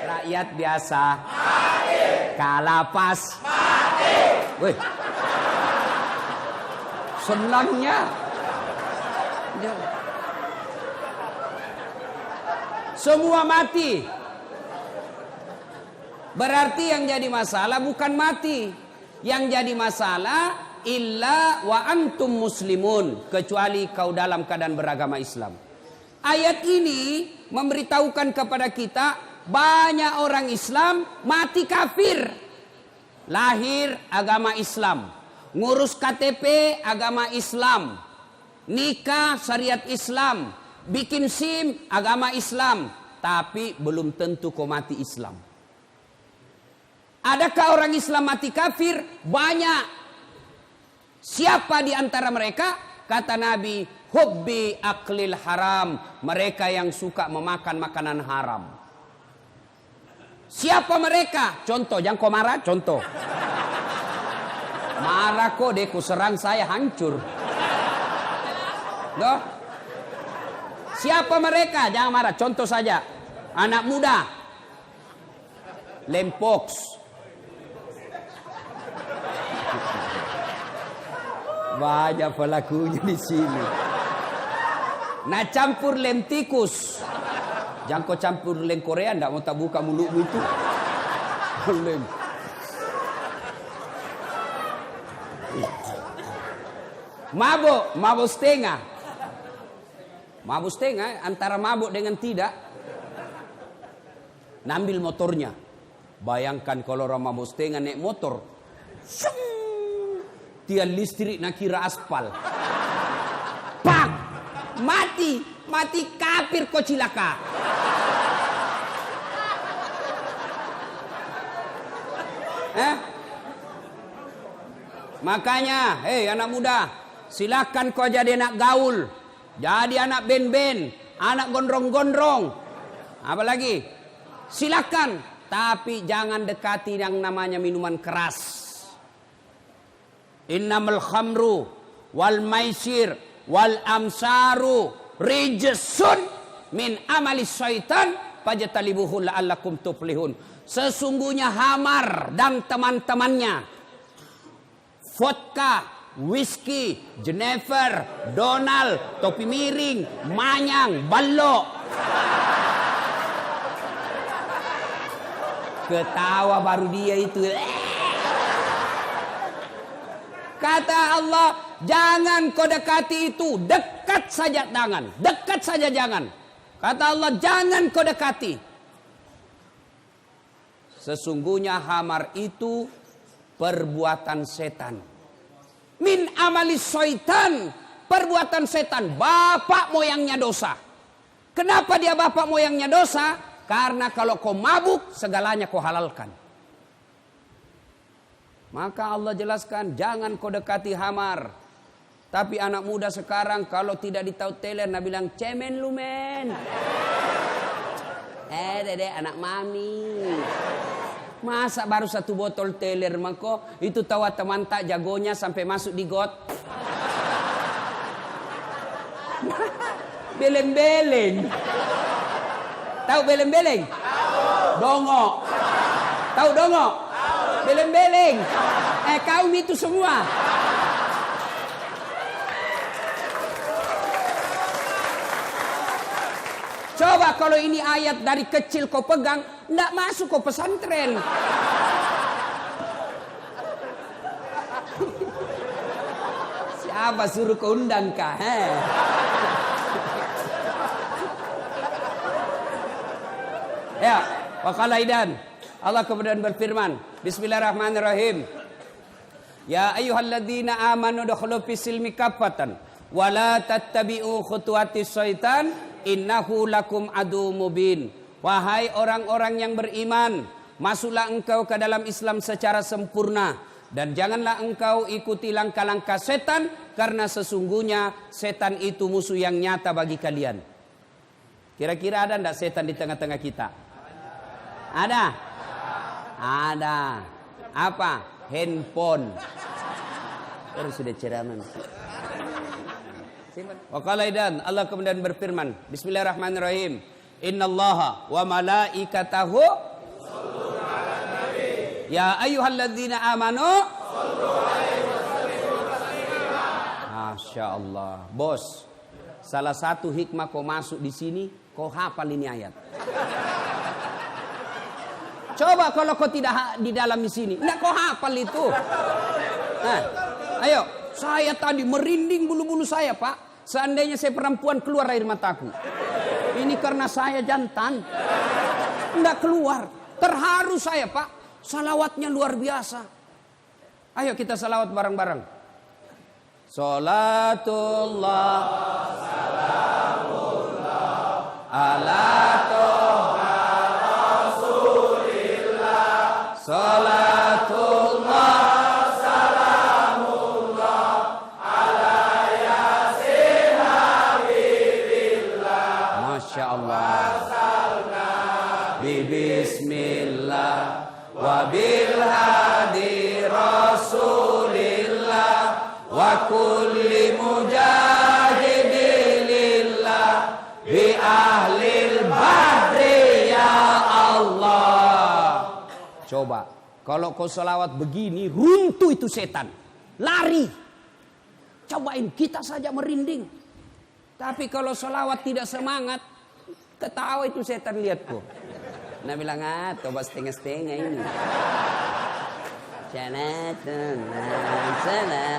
Rakyat biasa. Mati. Kalapas. Mati. Wih. Senangnya. Semua mati. Berarti yang jadi masalah bukan mati. Yang jadi masalah illa wa antum muslimun, kecuali kau dalam keadaan beragama Islam. Ayat ini memberitahukan kepada kita banyak orang Islam mati kafir. Lahir agama Islam, ngurus KTP agama Islam, nikah syariat Islam, bikin SIM agama Islam, tapi belum tentu kau mati Islam. Adakah orang Islam mati kafir? Banyak. Siapa di antara mereka? Kata Nabi, hubbi aklil haram, mereka yang suka memakan makanan haram. Siapa mereka? Contoh, jangan kau marah, contoh. Marah kok deh, ku serang saya hancur. Loh? Siapa mereka? Jangan marah, contoh saja. Anak muda. Lempox. Banyak pelakunya di sini. Nah, campur lem tikus. Jangan kau campur lem Korea, ndak mau tak buka mulutmu itu. Lem. Mabuk setengah. Mabuk setengah antara mabuk dengan tidak. Nambil motornya. Bayangkan kalau orang mabuk setengah naik motor. Tiang listrik nak kira aspal. Pak, mati kafir kau cilaka. Makanya, hei anak muda, silakan kau jadi anak gaul, jadi anak ben-ben, anak gondrong-gondrong, apa lagi? Silakan, tapi jangan dekati yang namanya minuman keras. Innamal khamru wal maisir wal amsaru rijsun min amalis syaitan fajtalibuhu la'allakum tuflihun. Sesungguhnya hamar dan teman-temannya, vodka, whisky, Jenever, Donald, topi miring, manyang, balok. Ketawa baru dia itu. Kata Allah, jangan kau dekati itu. Dekat saja jangan. Dekat saja jangan. Kata Allah, jangan kau dekati. Sesungguhnya hamar itu perbuatan setan. Min amalis syaitan. Perbuatan setan. Bapak moyangnya dosa. Kenapa dia bapak moyangnya dosa? Karena kalau kau mabuk, segalanya kau halalkan. Maka Allah jelaskan, jangan kau dekati hamar. Tapi anak muda sekarang kalau tidak ditahu teler, nak bilang, cemen lu men. Dedek anak mami. Masa baru satu botol teler mako, itu tahu teman tak jagonya sampai masuk di got. Beleng-beleng. Tahu beleng-beleng? Dongo. Tahu dongo? Beleng-beleng. Kaum itu semua. Coba kalau ini ayat dari kecil kau pegang, ndak masuk kau pesantren. Siapa suruh kau undang kah? Ya, waqala idan. Allah kemudian berfirman, Bismillahirrahmanirrahim. Ya ayyuhalladzina amanu dukhulu fis-silmi kaffatan wa la tattabi'u khutuwatis syaitan innahu lakum adu mubin. Wahai orang-orang yang beriman, masuklah engkau ke dalam Islam secara sempurna dan janganlah engkau ikuti langkah-langkah setan karena sesungguhnya setan itu musuh yang nyata bagi kalian. Kira-kira ada enggak setan di tengah-tengah kita? Ada? Ada. Apa? Handphone. Terus sudah ceramah. Waqala idan, Allah kemudian berfirman, Bismillahirrahmanirrahim. Innallaha wa malaikatahu Ya ayyuhalladzina amanu. Masya Allah, bos. Salah satu hikmah kau masuk di sini, kau hafal ini ayat. Coba kalau kau tidak di dalam di sini, enggak kau hafal itu. Nah, ayo, saya tadi merinding bulu-bulu saya, Pak. Seandainya saya perempuan keluar air mataku. Ini karena saya jantan. Enggak keluar. Terharu saya, Pak. Salawatnya luar biasa. Ayo kita salawat bareng-bareng. Salatullah salamullah ala toha rasulillah. Salatullah salamullah ala yasin habibillah. Masya Allah. Bismillah wa bil hadi rasulillah wa kulli mujahidilillah bi ahlil badri ya Allah. Coba kalau kau selawat begini, runtuh itu setan, lari. Cobain, kita saja merinding. Tapi kalau selawat tidak semangat, ketawa itu setan, lihat kok. Nah bilang, coba setengah-setengah ini.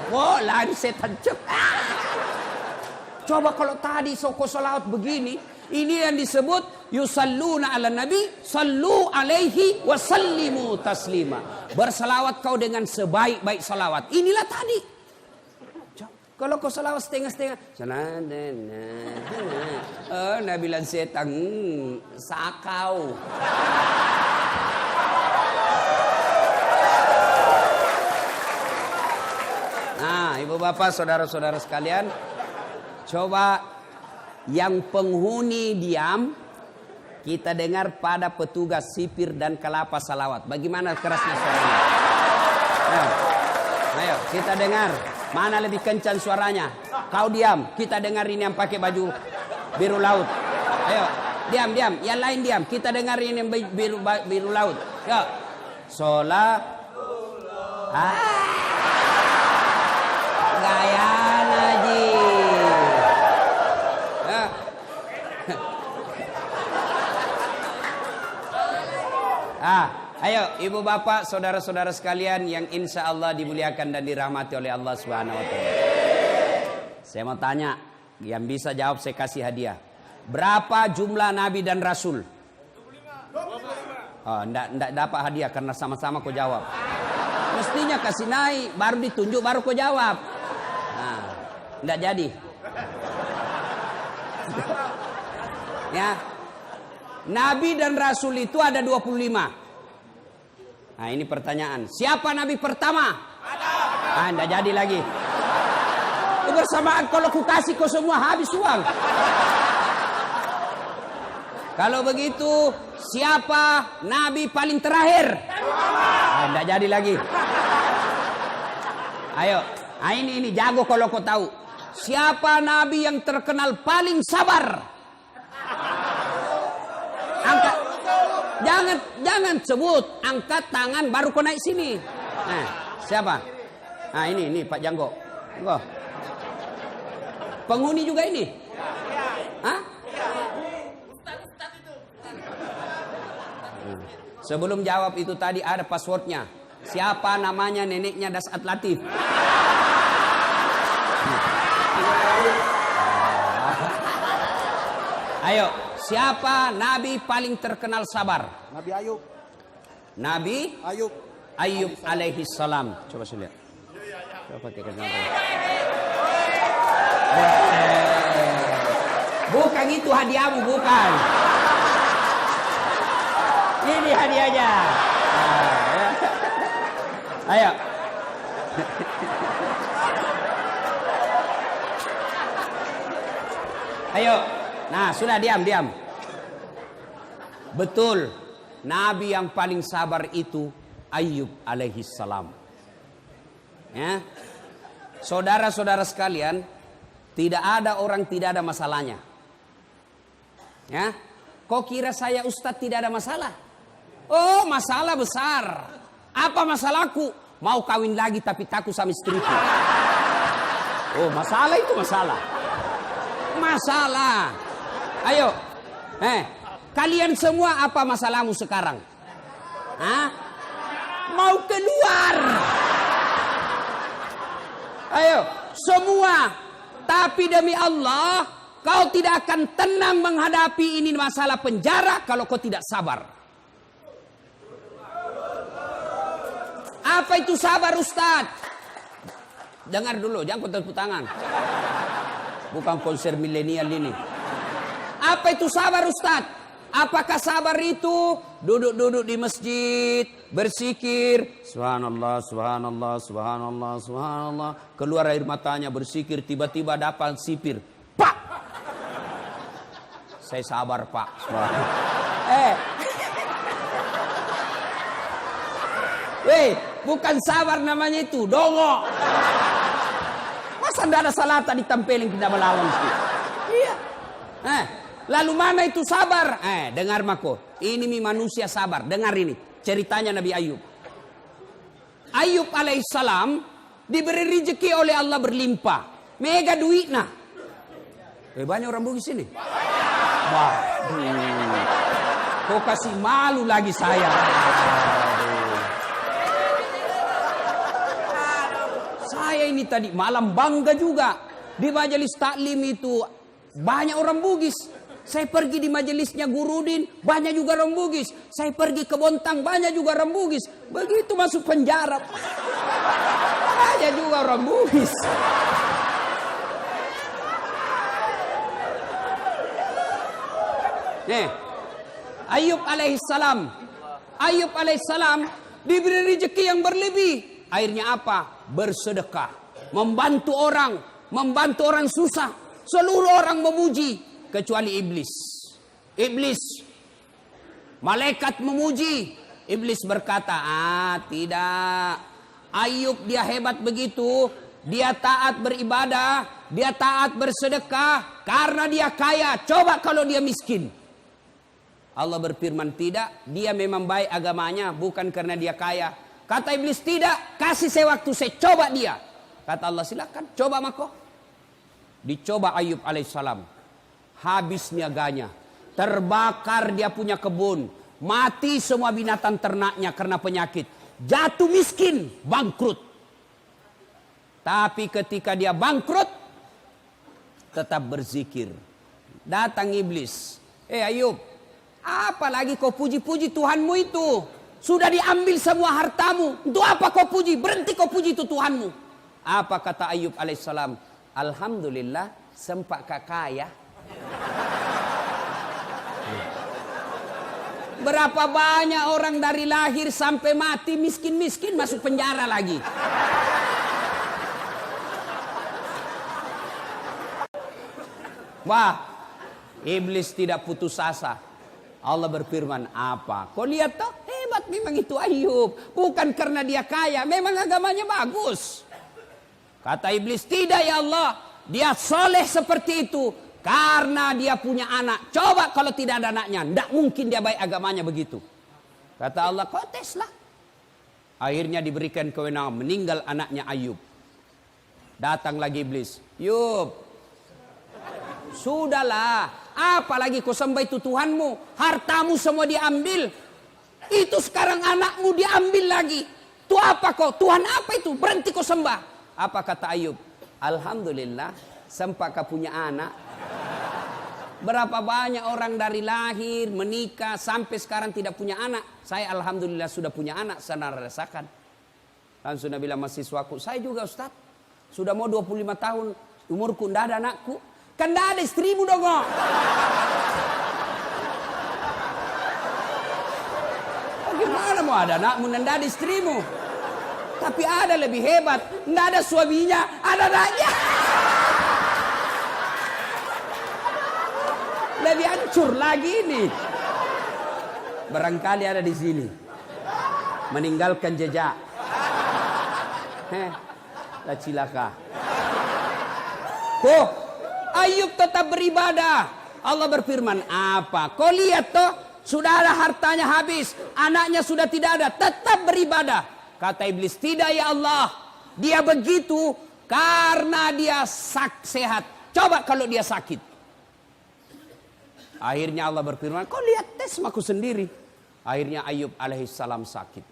Wah, lari setan. Coba kalau tadi soko salawat begini, ini yang disebut yusalluna ala nabi, sallu alaihi wa sallimu taslima. Bersalawat kau dengan sebaik-baik salawat. Inilah tadi. Kalau kau salawat setengah-setengah, nah bilang setan, sakau. Nah, ibu bapak, saudara-saudara sekalian, coba yang penghuni diam, kita dengar pada petugas sipir dan kelapa salawat. Bagaimana kerasnya suaranya? Ayo, kita dengar. Mana lebih kencang suaranya? Kau diam, kita dengar ini yang pakai baju biru laut. Ayo, diam. Yang lain diam, kita dengar ini yang biru laut. Yuk. Sholat. Gaya Naji. Ayo ibu bapak, saudara-saudara sekalian yang insya Allah dimuliakan dan dirahmati oleh Allah Subhanahu Wa Taala. Saya mau tanya, yang bisa jawab saya kasih hadiah. Berapa jumlah nabi dan rasul? 25. Oh, enggak dapat hadiah karena sama-sama kau jawab. Mestinya kasih naik, baru ditunjuk, baru kau jawab. Nah, enggak jadi. Ya. Nabi dan rasul itu ada 25. Nah, ini pertanyaan. Siapa nabi pertama? Adam. Enggak jadi lagi. Bersamaan kalau ku kasih kau semua habis uang. Kalau begitu, siapa nabi paling terakhir? Enggak jadi lagi. Ayo, ini jago kalau kau tahu. Siapa nabi yang terkenal paling sabar? Angkat, jangan sebut, angkat tangan baru kau naik sini. Nah, siapa? Nah, ini Pak Janggo. Enggak. Penghuni juga ini? Hah? Sebelum jawab itu tadi ada passwordnya. Siapa namanya neneknya Dasat Latif? Ayo, siapa nabi paling terkenal sabar? Nabi Ayub. Nabi Ayub alaihi salam. Coba saya lihat. Coba kita bukan itu hadiahmu, bukan. Ini hadiahnya. Ayo. Ayo. Nah, sudah diam. Betul. Nabi yang paling sabar itu Ayub alaihi salam. Ya. Saudara-saudara sekalian, tidak ada orang tidak ada masalahnya. Ya. Kok kira saya ustadz tidak ada masalah? Oh, masalah besar. Apa masalahku? Mau kawin lagi tapi takut sama istriku. Oh, masalah itu masalah. Masalah. Ayo. Kalian semua apa masalahmu sekarang? Hah? Mau keluar. Ayo, semua. Tapi demi Allah, kau tidak akan tenang menghadapi ini masalah penjara kalau kau tidak sabar. Apa itu sabar, Ustaz? Dengar dulu, jangan tepuk tangan. Bukan konser milenial ini. Apa itu sabar, Ustaz? Apakah sabar itu duduk-duduk di masjid, berzikir, subhanallah, subhanallah, subhanallah, subhanallah, keluar air matanya berzikir, tiba-tiba dapat sipir, pak. Saya sabar, Pak. Bukan sabar namanya itu, dongo. Masa tidak ada salata ditempelin tidak melawan sih? Iya. Lalu mana itu sabar? Dengar mako. Ini manusia sabar. Dengar ini. Ceritanya Nabi Ayub. Ayub alaihissalam diberi rezeki oleh Allah berlimpah. Mega duit nah. Banyak orang Bugis sini. Waduh. Kok kasih malu lagi saya. Saya ini tadi malam bangga juga. Di majelis taklim itu banyak orang Bugis. Saya pergi di majelisnya Gurudin, banyak juga orang Bugis. Saya pergi ke Bontang, banyak juga orang Bugis. Begitu masuk penjara, banyak juga orang Bugis. Nih, Ayub alaihissalam diberi rezeki yang berlebih. Akhirnya apa? Bersedekah, membantu orang susah. Seluruh orang memuji kecuali iblis. Malaikat memuji, iblis berkata, tidak. Ayub dia hebat begitu, dia taat beribadah, dia taat bersedekah karena dia kaya. Coba kalau dia miskin. Allah berfirman, tidak, dia memang baik agamanya bukan karena dia kaya. Kata iblis, tidak, kasih saya waktu, saya coba dia. Kata Allah, silakan, coba mako. Dicoba Ayub alaihissalam. Habis niaganya. Terbakar dia punya kebun. Mati semua binatang ternaknya karena penyakit. Jatuh miskin, bangkrut. Tapi ketika dia bangkrut, tetap berzikir. Datang iblis. Ayub, apalagi kau puji-puji Tuhanmu itu? Sudah diambil semua hartamu. Untuk apa kau puji? Berhenti kau puji itu Tuhanmu. Apa kata Ayub alaihissalam? Alhamdulillah sempat kaya. Berapa banyak orang dari lahir sampai mati miskin-miskin masuk penjara lagi. Wah, iblis tidak putus asa. Allah berfirman, apa? Kau lihat toh, hebat memang itu Ayub. Bukan karena dia kaya, memang agamanya bagus. Kata iblis, tidak ya Allah. Dia soleh seperti itu karena dia punya anak. Coba kalau tidak ada anaknya, tidak mungkin dia baik agamanya begitu. Kata Allah, kau teslah. Akhirnya diberikan kewenangan, meninggal anaknya Ayub. Datang lagi iblis. Yub, sudahlah. Apalagi kau sembah itu Tuhanmu. Hartamu semua diambil. Itu sekarang anakmu diambil lagi. Itu apa kau? Tuhan apa itu? Berhenti kau sembah. Apa kata Ayub? Alhamdulillah sempat kau punya anak. Berapa banyak orang dari lahir, menikah, sampai sekarang tidak punya anak. Saya alhamdulillah sudah punya anak, saya rasakan. Langsung Nabi bilang mahasiswaku, saya juga Ustaz. Sudah mau 25 tahun, umurku tidak ada anakku. Kan tidak ada istrimu dong. Bagaimana mau ada anakmu dan tidak ada istrimu? Tapi ada lebih hebat. Tidak ada suaminya, ada anaknya. Lebih hancur lagi ini. Barangkali ada di sini. Meninggalkan jejak. Cilaka. Ayub tetap beribadah. Allah berfirman, apa? Kau lihat toh, Sudah ada hartanya habis, anaknya sudah tidak ada, tetap beribadah. Kata iblis, tidak ya Allah. Dia begitu karena dia sehat. Coba kalau dia sakit. Akhirnya Allah berfirman, kau lihat tes aku sendiri. Akhirnya Ayub alaihissalam sakit.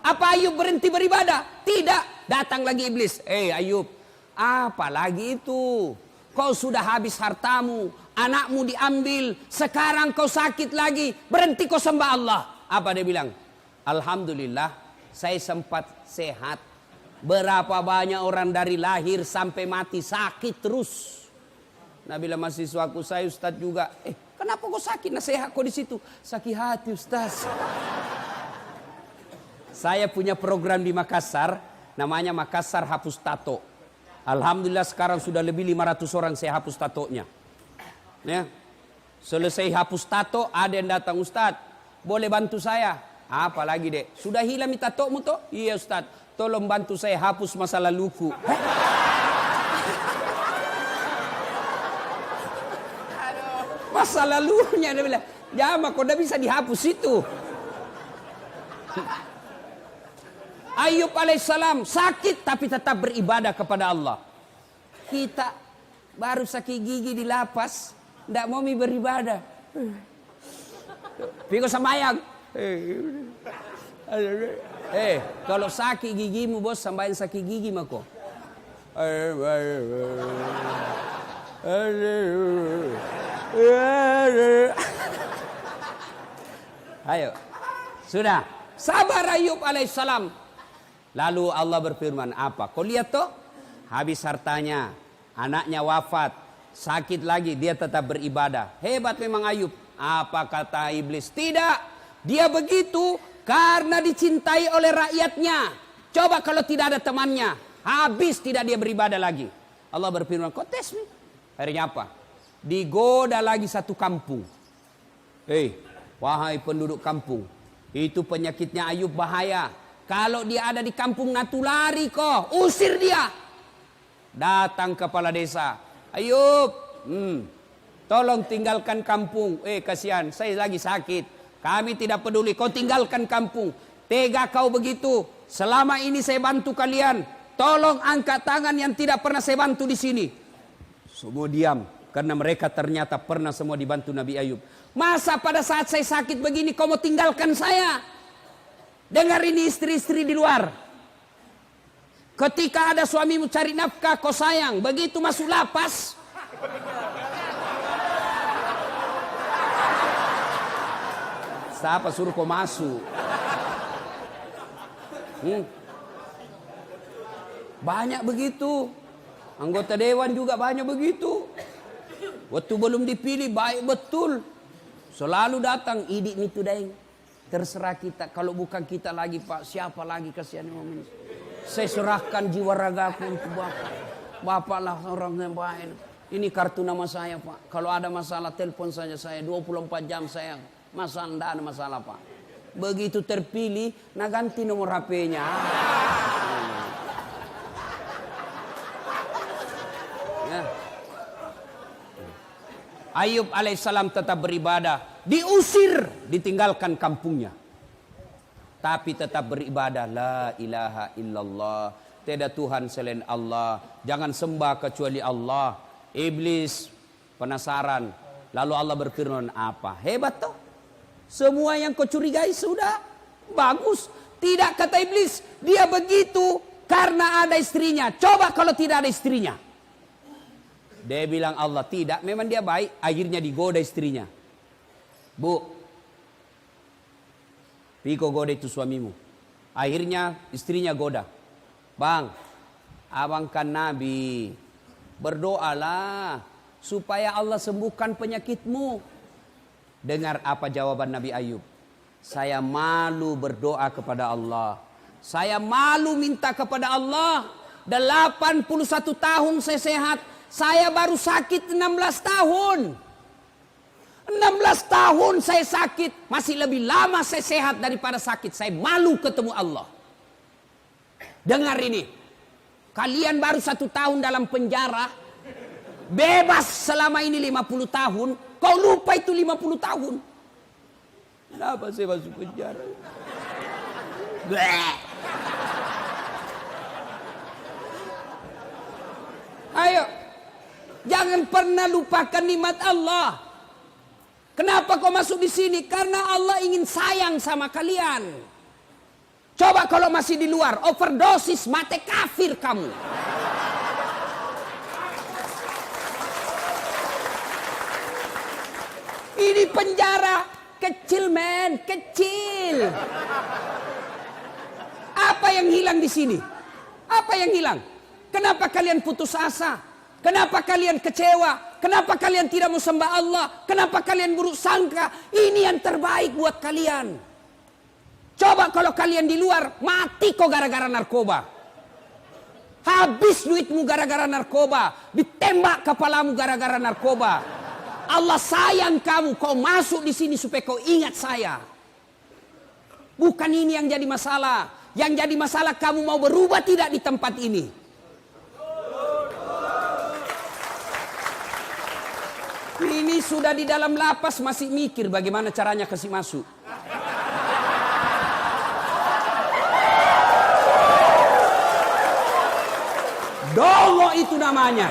Apa Ayub berhenti beribadah? Tidak. Datang lagi iblis. Ayub, apa lagi itu? Kau sudah habis hartamu, anakmu diambil, sekarang kau sakit lagi, berhenti kau sembah Allah. Apa dia bilang? Alhamdulillah, saya sempat sehat. Berapa banyak orang dari lahir sampai mati sakit terus. Nah, bila mahasiswaku saya Ustaz juga, kenapa kau sakit? Nasihat kau di situ. Sakit hati Ustaz. Saya punya program di Makassar, namanya Makassar Hapus Tato. Alhamdulillah sekarang sudah lebih 500 orang saya hapus tatonya. Ya. Selesai hapus tato, ada yang datang, Ustaz, boleh bantu saya? Apa lagi dek? Sudah hilang tatomu toh? Iya Ustaz, tolong bantu saya hapus masa laluku. Masa lalunya dia bilang, jama kok udah bisa dihapus itu. Ayub alaihissalam sakit tapi tetap beribadah kepada Allah. Kita baru sakit gigi di lapas, tidak mau beribadah. Piko sembahyang. Kalau sakit gigimu bos, sembahyang sakit gigi mako. Ayo, sudah. Sabar Ayub alaihissalam. Lalu Allah berfirman, apa? Kau lihat toh? Habis hartanya, anaknya wafat, sakit lagi, dia tetap beribadah. Hebat memang Ayub. Apa kata iblis? Tidak, dia begitu karena dicintai oleh rakyatnya. Coba kalau tidak ada temannya, habis tidak dia beribadah lagi. Allah berfirman, kau tes nih. Akhirnya apa? Digoda lagi satu kampung. Wahai penduduk kampung, itu penyakitnya Ayub bahaya. Kalau dia ada di kampung natulari kok, usir dia. Datang kepala desa, Ayub, tolong tinggalkan kampung. Kasihan, saya lagi sakit. Kami tidak peduli, kau tinggalkan kampung. Tega kau begitu. Selama ini saya bantu kalian. Tolong angkat tangan yang tidak pernah saya bantu di sini. Semua diam, karena mereka ternyata pernah semua dibantu Nabi Ayub. Masa pada saat saya sakit begini kau mau tinggalkan saya? Dengar ini istri-istri di luar. Ketika ada suamimu cari nafkah kau sayang, begitu masuk lapas, siapa suruh kau masuk? Banyak begitu. Anggota dewan juga banyak begitu. Waktu belum dipilih baik betul. Selalu datang, idik itu daeng. Terserah kita, kalau bukan kita lagi Pak, siapa lagi kasihan momen. Saya serahkan jiwa ragaku untuk Bapak. Bapak lah orang yang baik. Ini kartu nama saya Pak. Kalau ada masalah telepon saja saya, 24 jam saya. Masa tidak ada masalah Pak. Begitu terpilih, nah ganti nomor HP-nya. Ya. Ayub alaihissalam tetap beribadah. Diusir, ditinggalkan kampungnya. Tapi tetap beribadah. La ilaha illallah. Tiada Tuhan selain Allah. Jangan sembah kecuali Allah. Iblis penasaran. Lalu Allah berfirman, apa? Hebat toh? Semua yang kau curigai sudah bagus. Tidak, kata iblis. Dia begitu karena ada istrinya. Coba kalau tidak ada istrinya. Dia bilang Allah, tidak. Memang dia baik. Akhirnya digoda istrinya. Bu, Piko goda itu suamimu. Akhirnya istrinya goda. Bang, abang kan Nabi. Berdoalah supaya Allah sembuhkan penyakitmu. Dengar apa jawaban Nabi Ayub. Saya malu berdoa kepada Allah. Saya malu minta kepada Allah. 81 tahun saya sehat. Saya baru sakit 16 tahun. 16 tahun saya sakit. Masih lebih lama saya sehat daripada sakit. Saya malu ketemu Allah. Dengar ini. Kalian baru 1 tahun dalam penjara. Bebas selama ini 50 tahun. Kau lupa itu 50 tahun. Kenapa saya masuk penjara? Bleh. Ayo, jangan pernah lupakan nikmat Allah. Kenapa kau masuk di sini? Karena Allah ingin sayang sama kalian. Coba kalau masih di luar, overdosis, mati kafir kamu. Ini penjara kecil, men, kecil. Apa yang hilang di sini? Apa yang hilang? Kenapa kalian putus asa? Kenapa kalian kecewa? Kenapa kalian tidak mau sembah Allah? Kenapa kalian buruk sangka? Ini yang terbaik buat kalian. Coba kalau kalian di luar, mati kok gara-gara narkoba. Habis duitmu gara-gara narkoba. Ditembak kepalamu gara-gara narkoba. Allah sayang kamu, kau masuk di sini supaya kau ingat saya. Bukan ini yang jadi masalah. Yang jadi masalah kamu mau berubah tidak di tempat ini. Ini sudah di dalam lapas masih mikir bagaimana caranya kasih masuk. Dongo itu namanya.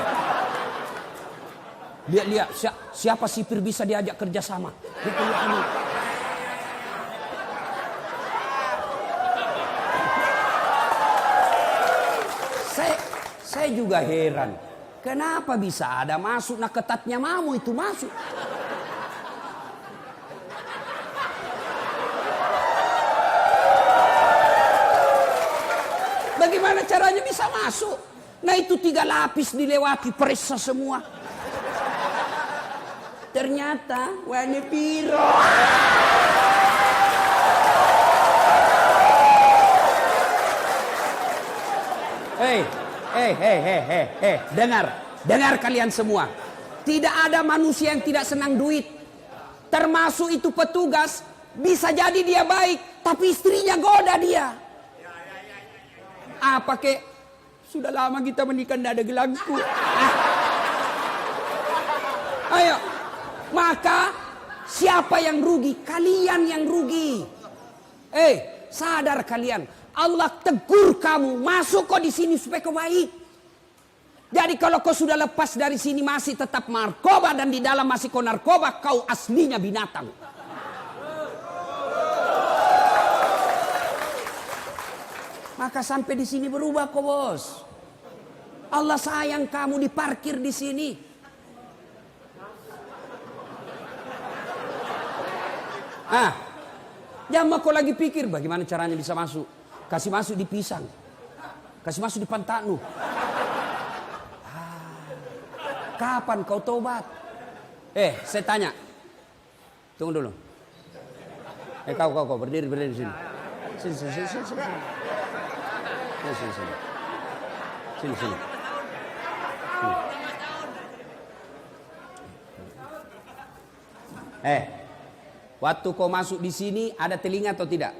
Lihat, siapa sipir bisa diajak kerjasama. Saya juga heran. Kenapa bisa ada masuk, nah ketatnya mamu itu masuk. Bagaimana caranya bisa masuk? Nah itu 3 lapis dilewati, periksa semua. Ternyata warna biru. Dengar kalian semua. Tidak ada manusia yang tidak senang duit. Termasuk itu petugas. Bisa jadi dia baik, tapi istrinya goda dia. Apa kek? Sudah lama kita menikah, tidak ada gelangku. Ayo. Maka siapa yang rugi? Kalian yang rugi. Sadar kalian. Allah tegur kamu, masuk kau di sini supaya kau baik. Jadi kalau kau sudah lepas dari sini masih tetap narkoba dan di dalam masih kau narkoba, kau aslinya binatang. Maka sampai di sini berubah kau, bos. Allah sayang kamu, diparkir di sini. Jangan kau lagi pikir bagaimana caranya bisa masuk. Kasih masuk di pisang. Kasih masuk di pantatmu. Kapan kau tobat? Saya tanya. Tunggu dulu. Kau berdiri di sini. Sini. Waktu kau masuk di sini ada telinga atau tidak?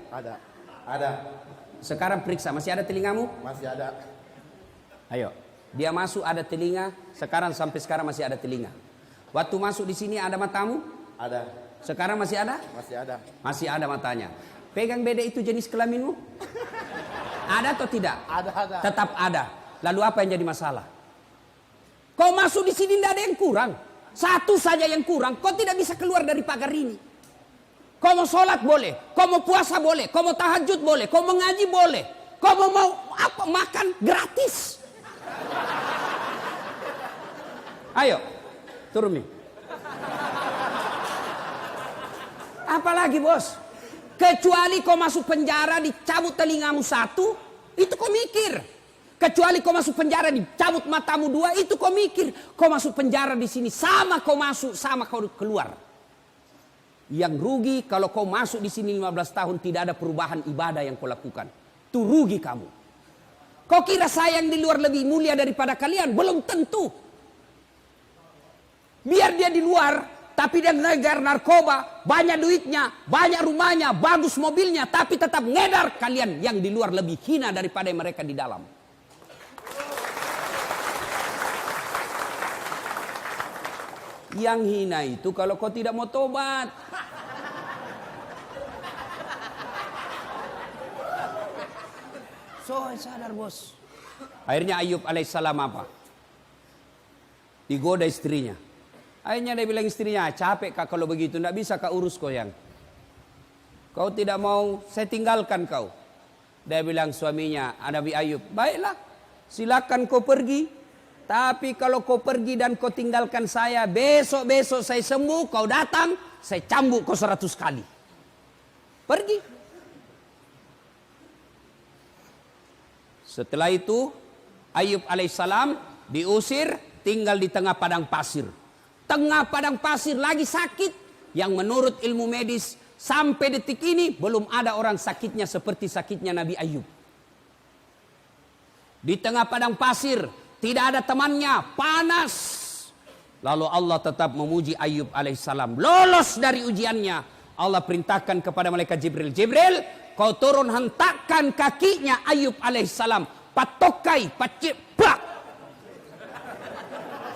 Ada. Sekarang periksa, masih ada telingamu? Masih ada. Ayo, dia masuk ada telinga, sampai sekarang masih ada telinga. Waktu masuk di sini ada matamu? Ada. Sekarang masih ada? Masih ada. Masih ada matanya. Pegang beda itu jenis kelaminmu? Ada atau tidak? Ada. Tetap ada. Lalu apa yang jadi masalah? Kau masuk di sini tidak ada yang kurang. Satu saja yang kurang, kau tidak bisa keluar dari pagar ini. Kau mau sholat boleh, kau mau puasa boleh, kau mau tahajud boleh, kau mau ngaji boleh, kau mau apa makan gratis. Ayo, turun nih. Apalagi bos? Kecuali kau masuk penjara dicabut telingamu 1, itu kau mikir. Kecuali kau masuk penjara dicabut matamu 2, itu kau mikir. Kau masuk penjara di sini sama kau masuk, sama kau keluar. Yang rugi kalau kau masuk di sini 15 tahun tidak ada perubahan ibadah yang kau lakukan. Itu rugi kamu. Kau kira saya yang di luar lebih mulia daripada kalian? Belum tentu. Biar dia di luar, tapi dia ngejar narkoba, banyak duitnya, banyak rumahnya, bagus mobilnya, tapi tetap ngedar. Kalian yang di luar lebih hina daripada mereka di dalam. Yang hina itu kalau kau tidak mau tobat. So, sadar bos. Akhirnya Ayub alaihissalam apa? Digoda istrinya. Akhirnya dia bilang istrinya, capek kak kalau begitu. Tidak bisa kak urus kau yang. Kau tidak mau, saya tinggalkan kau. Dia bilang suaminya, Nabi Ayub, baiklah, silakan kau pergi. Tapi kalau kau pergi dan kau tinggalkan saya, besok-besok saya sembuh, kau datang, saya cambuk kau 100 kali. Pergi. Setelah itu, Ayub alaihissalam diusir, tinggal di tengah padang pasir. Tengah padang pasir lagi sakit, yang menurut ilmu medis, sampai detik ini belum ada orang sakitnya seperti sakitnya Nabi Ayub. Di tengah padang pasir, tidak ada temannya, panas. Lalu Allah tetap memuji Ayub alaihissalam. Lolos dari ujiannya. Allah perintahkan kepada malaikat Jibril. Jibril, kau turun hentakkan kakinya Ayub alaihissalam. Patokai, bak.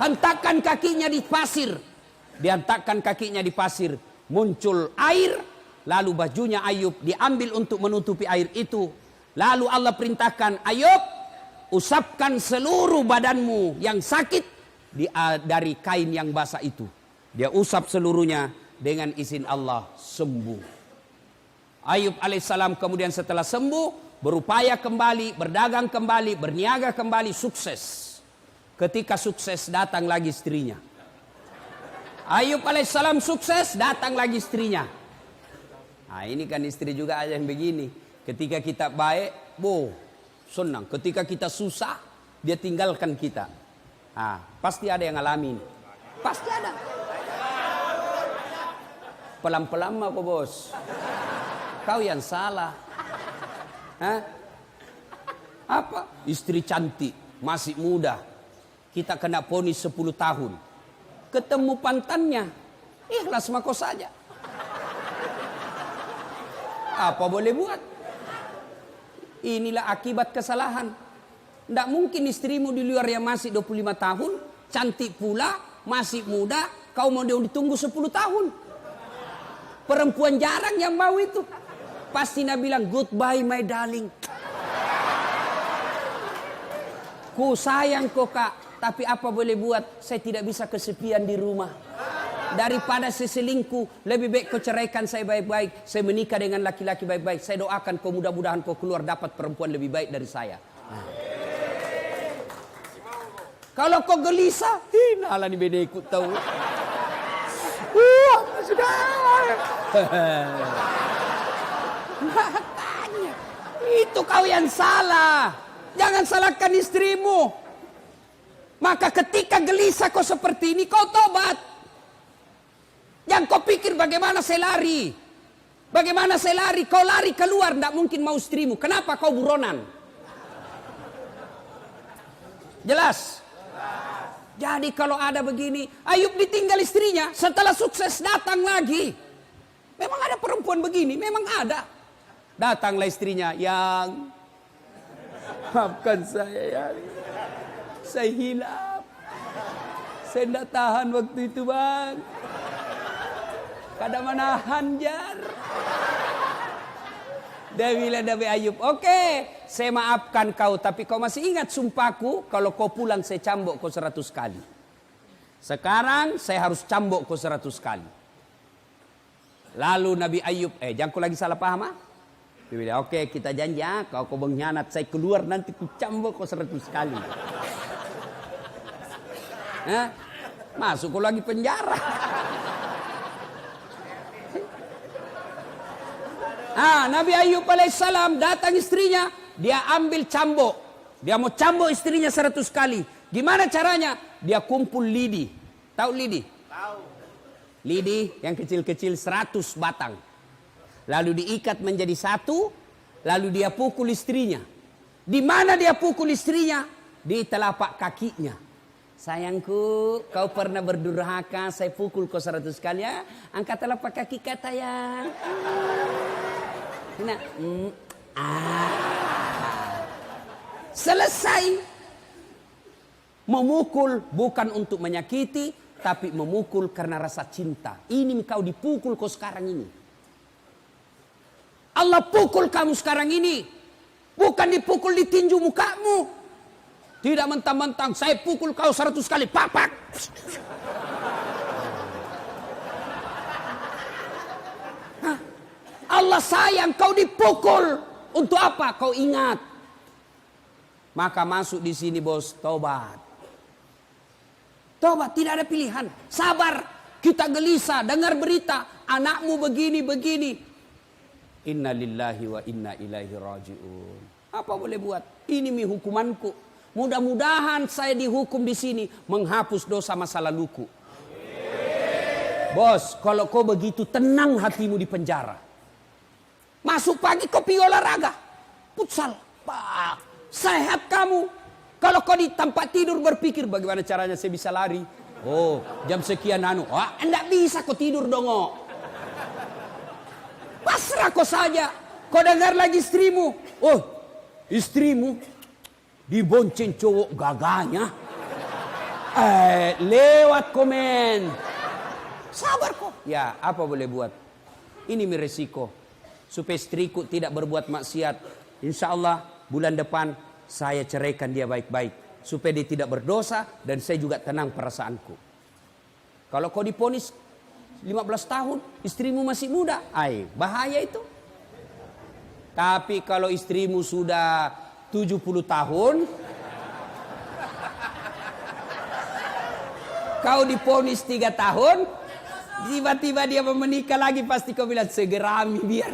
Hentakkan kakinya di pasir. Dihentakkan kakinya di pasir. Muncul air. Lalu bajunya Ayub diambil untuk menutupi air itu. Lalu Allah perintahkan, Ayub, usapkan seluruh badanmu yang sakit dari kain yang basah itu. Dia usap seluruhnya, dengan izin Allah sembuh. Ayub alaihissalam kemudian setelah sembuh, berupaya kembali, berdagang kembali, berniaga kembali, sukses. Ketika sukses, datang lagi istrinya. Ayub alaihissalam sukses, datang lagi istrinya. Nah, ini kan istri juga ada yang begini. Ketika kita baik, senang. Ketika kita susah, dia tinggalkan kita. Nah, pasti ada yang ngalamin. Pasti ada. Pelan-pelan mah kok bos. Kau yang salah. Hah? Apa? Istri cantik, masih muda. Kita kena vonis 10 tahun. Ketemu pantannya, ikhlas mako saja. Apa boleh buat? Inilah akibat kesalahan. Tidak mungkin istrimu di luar yang masih 25 tahun, cantik pula, masih muda, kau mau dia ditunggu 10 tahun. Perempuan jarang yang mau itu. Pasti dia bilang, goodbye my darling. Ku sayang kok kak, tapi apa boleh buat, saya tidak bisa kesepian di rumah. Daripada saya selingkuh, lebih baik kau ceraikan saya baik-baik. Saya menikah dengan laki-laki baik-baik. Saya doakan kau mudah-mudahan kau keluar dapat perempuan lebih baik dari saya. Kalau kau gelisah, nalah ni beda ikut tahu. Sudah. Makanya, itu kau yang salah. Jangan salahkan istrimu. Maka ketika gelisah kau seperti ini, kau tobat. Yang kau pikir bagaimana saya lari. Bagaimana saya lari. Kau lari keluar. Tidak mungkin mau istrimu. Kenapa kau buronan? Jelas? Jadi kalau ada begini. Ayub ditinggal istrinya. Setelah sukses datang lagi. Memang ada perempuan begini. Memang ada. Datanglah istrinya. Yang maafkan saya ya. Saya hilaf. Saya tidak tahan waktu itu bang. Kada menahan jar. Dia bilang Nabi Ayub, oke, saya maafkan kau, tapi kau masih ingat sumpahku, kalau kau pulang saya cambuk kau 100 kali. Sekarang saya harus cambuk kau 100 kali. Lalu Nabi Ayub, jangan kau lagi salah paham ah? Dia bilang, oke kita janji ya, kau mengkhianat, saya keluar nanti ku cambuk kau 100 kali. Hah? Masuk kau lagi penjara. Nabi Ayub alaihissalam datang istrinya, dia ambil cambuk. Dia mau cambuk istrinya 100 kali. Gimana caranya? Dia kumpul lidi. Tahu lidi? Tahu. Lidi yang kecil-kecil 100 batang. Lalu diikat menjadi satu, lalu dia pukul istrinya. Di mana dia pukul istrinya? Di telapak kakinya. Sayangku, kau pernah berdurhaka, saya pukul kau 100 kali ya. Angkat telapak kaki kata yang. Nah, selesai. Memukul bukan untuk menyakiti, tapi memukul karena rasa cinta. Ini kau dipukul kau sekarang ini. Allah pukul kamu sekarang ini. Bukan dipukul di tinju mukamu. Tidak mentang-mentang saya pukul kau 100 kali. Pak. Allah sayang kau dipukul. Untuk apa? Kau ingat. Maka masuk di sini bos, tobat. Tobat, tidak ada pilihan. Sabar. Kita gelisah dengar berita anakmu begini. Inna lillahi wa inna ilaihi raji'un. Apa boleh buat? Ini hukumanku. Mudah-mudahan saya dihukum di sini menghapus dosa masa laluku. Bos, kalau kau begitu tenang hatimu di penjara. Masuk pagi kau pergi olahraga. Futsal. Sehat kamu. Kalau kau di tempat tidur berpikir bagaimana caranya saya bisa lari. Oh, jam sekian enggak bisa kau tidur dong. Pasrah kau saja. Kau dengar lagi istrimu. Oh, istrimu dibonceng cowok gagahnya. Lewat komen. Sabar kau. Ya, apa boleh buat? Ini resiko. Supaya istriku tidak berbuat maksiat. Insya Allah bulan depan saya ceraikan dia baik-baik. Supaya dia tidak berdosa dan saya juga tenang perasaanku. Kalau kau diponis 15 tahun, istrimu masih muda, bahaya itu. Tapi kalau istrimu sudah 70 tahun, kau diponis 3 tahun, tiba-tiba dia mau menikah lagi, pasti kau bilang segerami biar.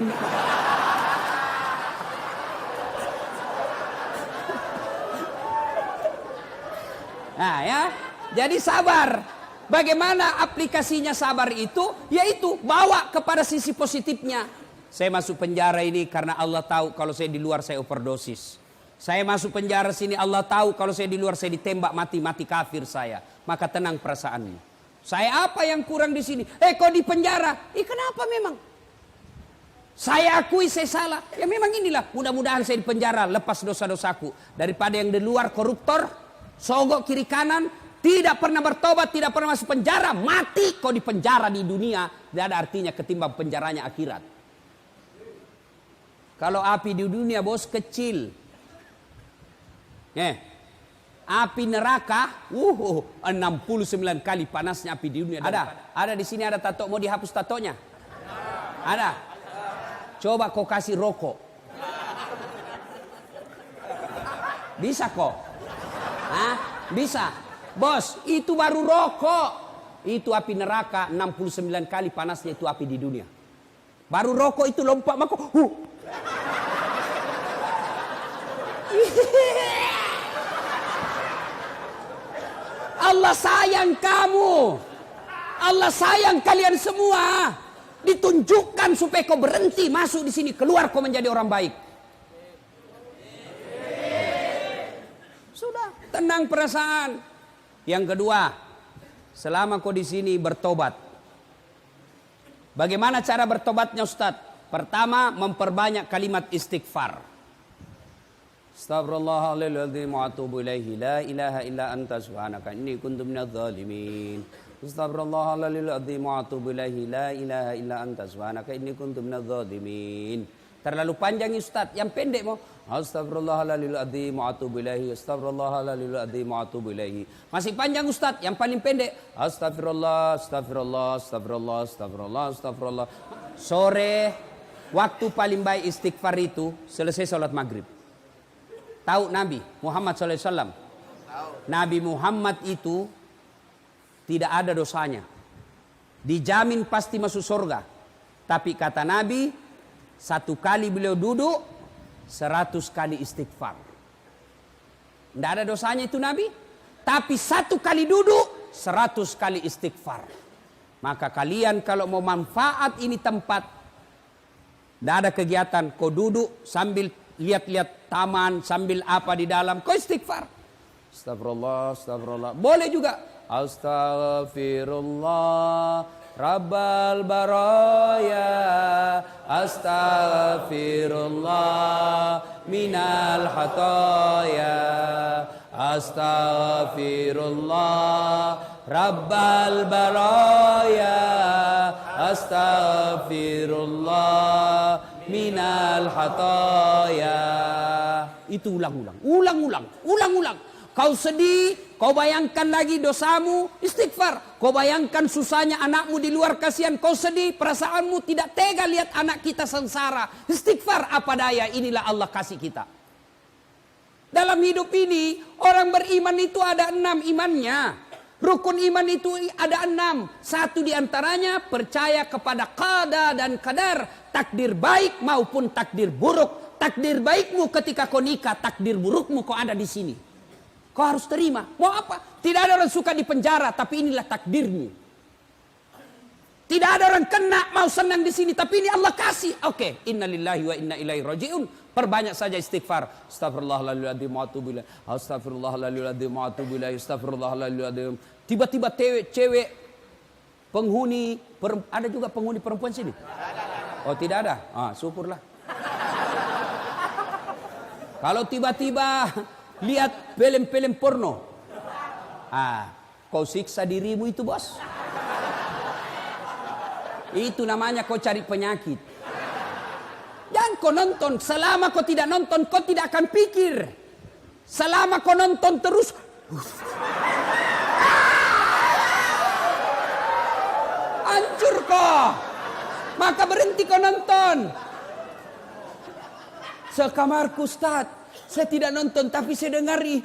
Nah ya, jadi sabar. Bagaimana aplikasinya sabar itu? Yaitu bawa kepada sisi positifnya. Saya masuk penjara ini karena Allah tahu kalau saya di luar saya overdosis. Saya masuk penjara sini Allah tahu kalau saya di luar saya ditembak mati kafir saya. Maka tenang perasaanmu. Saya apa yang kurang di sini? Kau di penjara. Kenapa memang? Saya akui saya salah. Ya memang inilah. Mudah-mudahan saya di penjara lepas dosa-dosaku. Daripada yang di luar koruptor, sogok kiri kanan, tidak pernah bertobat, tidak pernah masuk penjara, mati kau di penjara di dunia. Tidak ada artinya ketimbang penjaranya akhirat. Kalau api di dunia bos kecil. Api neraka 69 kali panasnya api di dunia. Ada di sini ada tato, mau dihapus tatonya? Ada. Coba kau kasih rokok. Bisa kok? Bisa. Bos, itu baru rokok. Itu api neraka 69 kali panasnya itu api di dunia. Baru rokok itu lompat maka Allah sayang kamu. Allah sayang kalian semua. Ditunjukkan supaya kau berhenti masuk di sini, keluar kau menjadi orang baik. Sudah, tenang perasaan. Yang kedua, selama kau di sini bertobat. Bagaimana cara bertobatnya Ustaz? Pertama, memperbanyak kalimat istighfar. Astaghfirullahaladzim wa atubu ilaihi la ilaha illa anta subhanaka inni kuntu minadz zalimin. Astaghfirullahaladzim wa atubu ilaihi la ilaha illa anta subhanaka inni kuntu minadz zalimin. Terlalu panjang Ustaz, yang pendek mau Astaghfirullahaladzim wa atubu ilaihi. Astaghfirullahaladzim wa atubu ilaihi. Masih panjang Ustaz, yang paling pendek Astagfirullah, astagfirullah, astagfirullah, astagfirullah, astagfirullah. Sore waktu paling baik istighfar itu selesai sholat maghrib. Tahu Nabi Muhammad SAW? Nabi Muhammad itu tidak ada dosanya, dijamin pasti masuk surga. Tapi kata Nabi, satu kali beliau duduk 100 kali istighfar. Tidak ada dosanya itu Nabi. Tapi satu kali duduk 100 kali istighfar. Maka kalian kalau mau manfaat ini tempat, tidak ada kegiatan, kau duduk sambil lihat-lihat taman, sambil apa di dalam, kau istighfar. Astagfirullah, astagfirullah. Boleh juga. Astaghfirullah Rabbal baraya, astaghfirullah minal hataya, astaghfirullah Rabbal baraya, astaghfirullah minal hataya. Itu ulang-ulang. Kau sedih, kau bayangkan lagi dosamu, istighfar. Kau bayangkan susahnya anakmu di luar, kasihan. Kau sedih, perasaanmu tidak tega lihat anak kita sengsara. Istighfar apa daya, inilah Allah kasih kita. Dalam hidup ini, orang beriman itu ada 6 imannya. Rukun iman itu ada 6. Satu diantaranya percaya kepada qada dan qadar. Takdir baik maupun takdir buruk. Takdir baikmu ketika kau nikah, takdir burukmu kau ada di sini. Kau harus terima. Mau apa? Tidak ada orang suka di penjara, tapi inilah takdirmu. Tidak ada orang kena mau senang di sini, tapi ini Allah kasih. Oke, innalillahi wa inna ilaihi rajiun. Perbanyak saja istighfar. Astagfirullahaladzim wa atubu ilaih. Astagfirullahaladzim wa atubu ilaih. Astagfirullahaladzim. Tiba-tiba cewek penghuni, ada juga penghuni perempuan sini? Oh, tidak ada. Syukurlah. Kalau tiba-tiba lihat film-film porno, kau siksa dirimu itu, bos. Itu namanya kau cari penyakit. Jangan kau nonton. Selama kau tidak nonton, kau tidak akan pikir. Selama kau nonton terus, hancur kau. Maka berhenti kau nonton. Sekamarku, Ustaz, saya tidak nonton tapi saya dengari.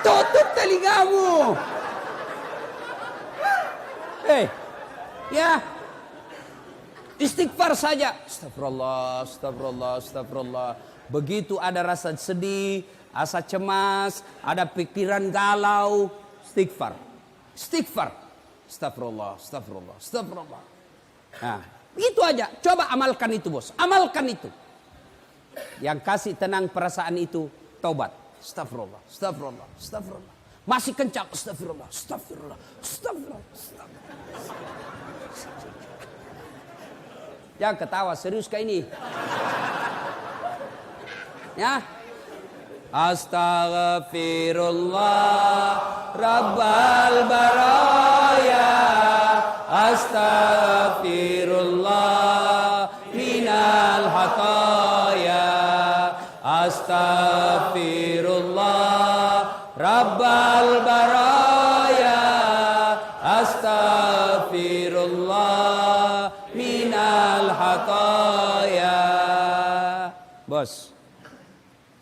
Tutup telingamu. Ya. Istighfar saja. Astagfirullah. Begitu ada rasa sedih, rasa cemas, ada pikiran galau, istighfar. Astagfirullah. Nah, itu aja. Coba amalkan itu, bos. Amalkan itu. Yang kasih tenang perasaan itu taubat. Astagfirullah. Masih kencang. Astagfirullah. Jangan ketawa, serius kayak ini. Ya. Astaghfirullah Rabbal baraya, astaghfirullah minal hataya, astaghfirullah Rabbal baraya, astaghfirullah minal hataya. Bos,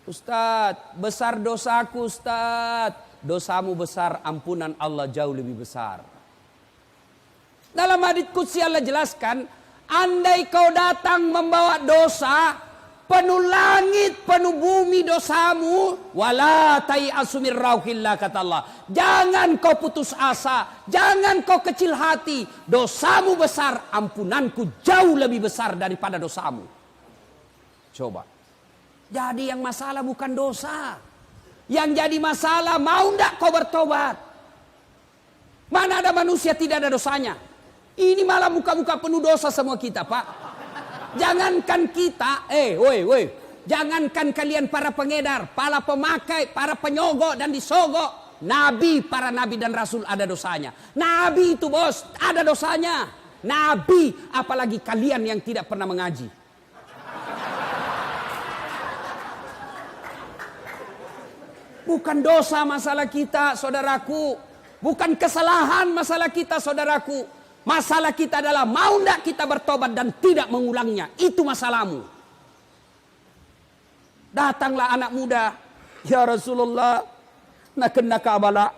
Ustadz, besar dosaku Ustadz. Dosamu besar, ampunan Allah jauh lebih besar. Dalam hadits qudsi Allah jelaskan, andai kau datang membawa dosa, penuh langit, penuh bumi dosamu, wala tai'asu min rauhillah, kata Allah. Jangan kau putus asa, jangan kau kecil hati. Dosamu besar, ampunanku jauh lebih besar daripada dosamu. Coba. Jadi yang masalah bukan dosa. Yang jadi masalah, mau ndak kau bertobat? Mana ada manusia tidak ada dosanya? Ini malah muka-muka penuh dosa semua kita, Pak. Jangankan kita, jangankan kalian para pengedar, para pemakai, para penyogok dan disogok. Nabi, para nabi dan rasul ada dosanya. Nabi itu, bos, ada dosanya. Nabi, apalagi kalian yang tidak pernah mengaji. Bukan dosa masalah kita, saudaraku. Bukan kesalahan masalah kita, saudaraku. Masalah kita adalah mau tidak kita bertobat dan tidak mengulangnya. Itu masalahmu. Datanglah anak muda. Ya Rasulullah, nak kena kabala.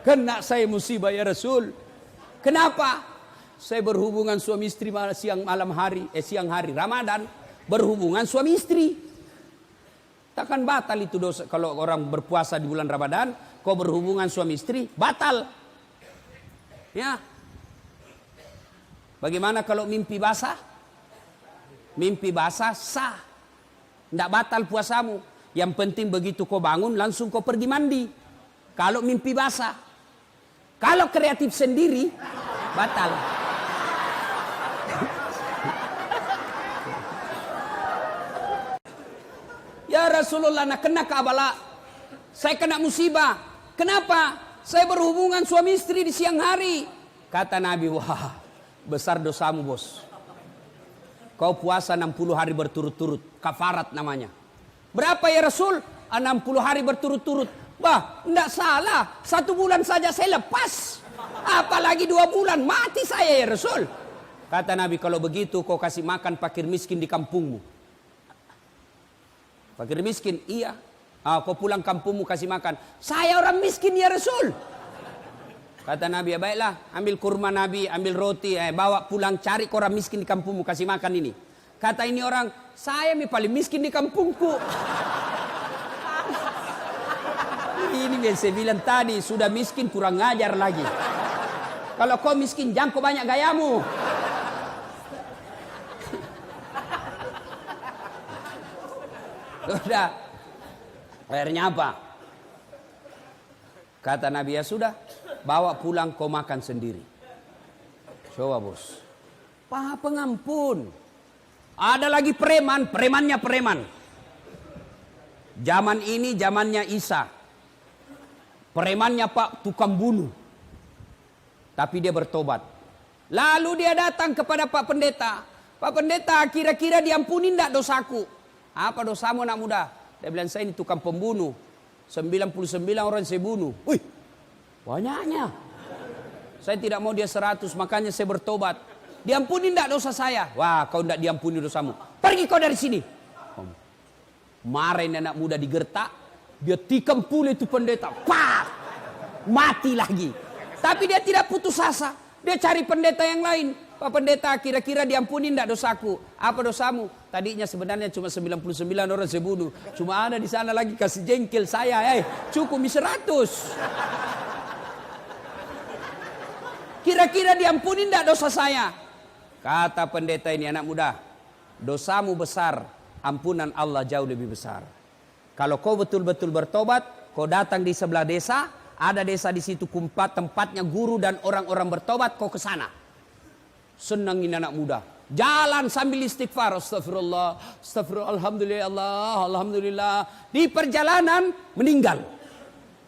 Kena saya musibah ya Rasul. Kenapa? Saya berhubungan suami istri siang hari Ramadan. Berhubungan suami istri. Takkan batal itu dosa. Kalau orang berpuasa di bulan Ramadan, kau berhubungan suami istri, batal. Ya. Bagaimana kalau mimpi basah? Mimpi basah sah. Tidak batal puasamu. Yang penting begitu kau bangun, langsung kau pergi mandi. Kalau mimpi basah. Kalau kreatif sendiri, batal. Ya Rasulullah, nak kena kabala. Saya kena musibah. Kenapa? Saya berhubungan suami istri di siang hari. Kata Nabi, wah, besar dosamu, bos. Kau puasa 60 hari berturut-turut. Kafarat namanya. Berapa ya Rasul? 60 hari berturut-turut. Bah, enggak salah. 1 bulan saja saya lepas. Apalagi 2 bulan. Mati saya ya Rasul. Kata Nabi, kalau begitu kau kasih makan fakir miskin di kampungmu. Fakir miskin? Iya. Kau pulang kampungmu kasih makan. Saya orang miskin ya Rasul. Kata Nabi, ya baiklah. Ambil kurma Nabi, ambil roti. Bawa pulang, cari orang miskin di kampungmu, kasih makan ini. Kata ini orang, saya paling miskin di kampungku. Ini yang saya bilang tadi, sudah miskin kurang ngajar lagi. Kalau kau miskin, jangan kau banyak gayamu. Sudah. Akhirnya apa? Kata Nabi, ya sudah. Bawa pulang kau makan sendiri. Coba bos. Paha pengampun. Ada lagi preman, premannya preman. Zaman ini zamannya Isa. Premannya Pak tukang bunuh. Tapi dia bertobat. Lalu dia datang kepada Pak Pendeta. Pak Pendeta, kira-kira diampuni enggak dosaku? Apa dosamu anak muda? Dia bilang, saya ini tukang pembunuh. 99 orang saya bunuh. Wih, banyaknya. Saya tidak mau dia 100, makanya saya bertobat. Diampuni enggak dosa saya? Wah, kau enggak diampuni dosamu. Pergi kau dari sini. Marahin anak muda digertak. Dia tikam pula itu pendeta. Pak! Mati lagi. Tapi dia tidak putus asa. Dia cari pendeta yang lain. Pak Pendeta, kira-kira diampuni enggak dosaku? Apa dosamu? Tadinya sebenarnya cuma 99 orang saya bunuh. Cuma ada di sana lagi kasih jengkel saya. Cukup 100. Kira-kira diampuni enggak dosa saya? Kata pendeta ini, anak muda, dosamu besar, ampunan Allah jauh lebih besar. Kalau kau betul-betul bertobat, kau datang di sebelah desa, ada desa di situ tempatnya guru dan orang-orang bertobat, kau ke sana. Senangin anak muda. Jalan sambil istighfar. Astagfirullah. Astagfirullah. Alhamdulillah. Allah. Alhamdulillah. Di perjalanan meninggal.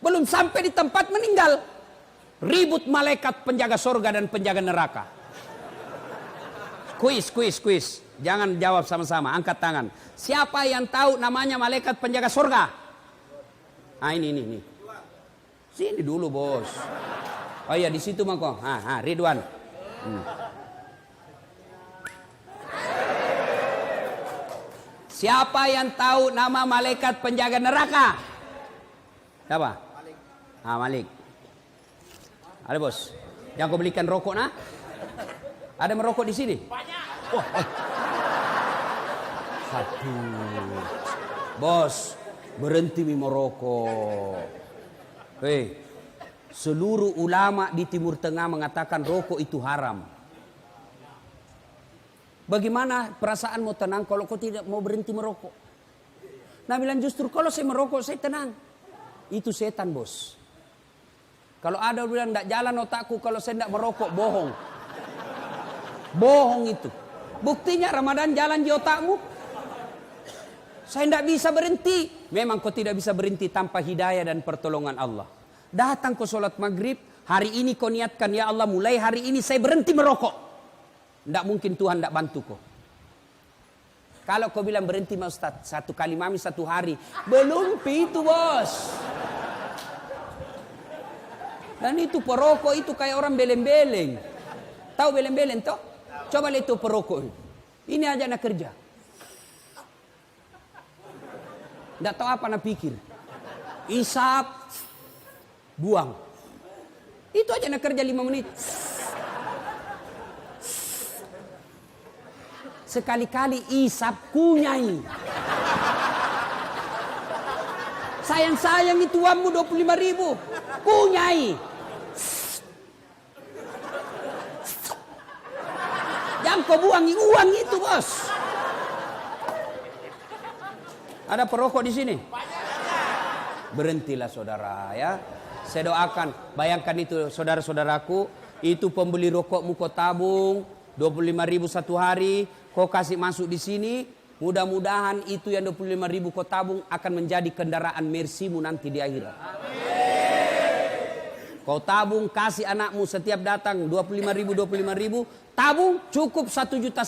Belum sampai di tempat meninggal. Ribut malaikat penjaga surga dan penjaga neraka. Kuis. Jangan jawab sama-sama. Angkat tangan. Siapa yang tahu namanya malaikat penjaga surga? Ini. Sini dulu bos. Oh iya di situ mangko. Ridwan. Siapa yang tahu nama malaikat penjaga neraka? Siapa? Malik. Malik. Ada bos. Yang kau belikan rokok nah? Ada merokok di sini? Banyak. Oh. Satu. Bos, berhenti merokok. Seluruh ulama di Timur Tengah mengatakan rokok itu haram. Bagaimana perasaan mau tenang kalau kau tidak mau berhenti merokok? Nah bilang justru kalau saya merokok saya tenang. Itu setan bos. Kalau ada bilang tidak jalan otakku kalau saya tidak merokok, bohong. Bohong itu. Buktinya Ramadan jalan di otakmu. Saya tidak bisa berhenti. Memang kau tidak bisa berhenti tanpa hidayah dan pertolongan Allah. Datang kau sholat maghrib. Hari ini kau niatkan, ya Allah mulai hari ini saya berhenti merokok. Tidak mungkin Tuhan tidak bantu kau. Kalau kau bilang berhenti mas Ustaz, 1 kali mami 1 hari. Belum itu bos. Dan itu perokok itu kayak orang beleng-beleng. Tahu beleng-beleng toh? Coba lihat itu perokok. Ini aja nak kerja. Tidak tahu apa nak pikir. Isap. Buang. Itu aja nak kerja 5 menit. Sekali-kali isap kunyai. Sayang-sayang itu uangmu 25.000. Kunyai. Jangan kau buangi uang itu bos. Ada perokok di sini? Berhentilah saudara ya. Saya doakan. Bayangkan itu saudara-saudaraku. Itu pembeli rokokmu kau tabung. 25.000 1 hari. Kau kasih masuk di sini, Mudah-mudahan itu yang 25.000 kau tabung akan menjadi kendaraan Mercy-mu nanti di akhirat. Kau tabung, kasih anakmu setiap datang 25.000, tabung cukup 1,5 juta,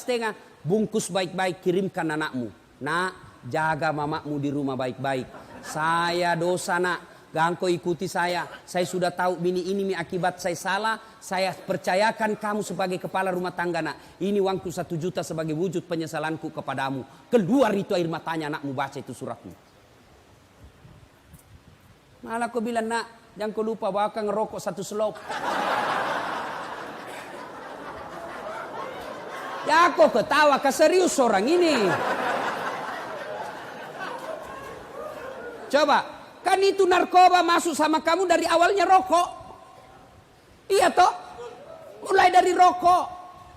bungkus baik-baik, kirimkan anakmu. Nak, jaga mamamu di rumah baik-baik. Saya dosa nak, gangko ikuti saya sudah tahu ini akibat saya salah. Saya percayakan kamu sebagai kepala rumah tangga nak. Ini uangku 1 juta sebagai wujud penyesalanku kepadamu. Keluar itu air matanya anakmu baca itu suratmu. Malah kau bilang nak, jangan kau lupa bahwa kau ngerokok 1 selop. Ya kau ketawa, keserius orang ini. Coba, kan itu narkoba masuk sama kamu dari awalnya rokok. Iya toh? Mulai dari rokok.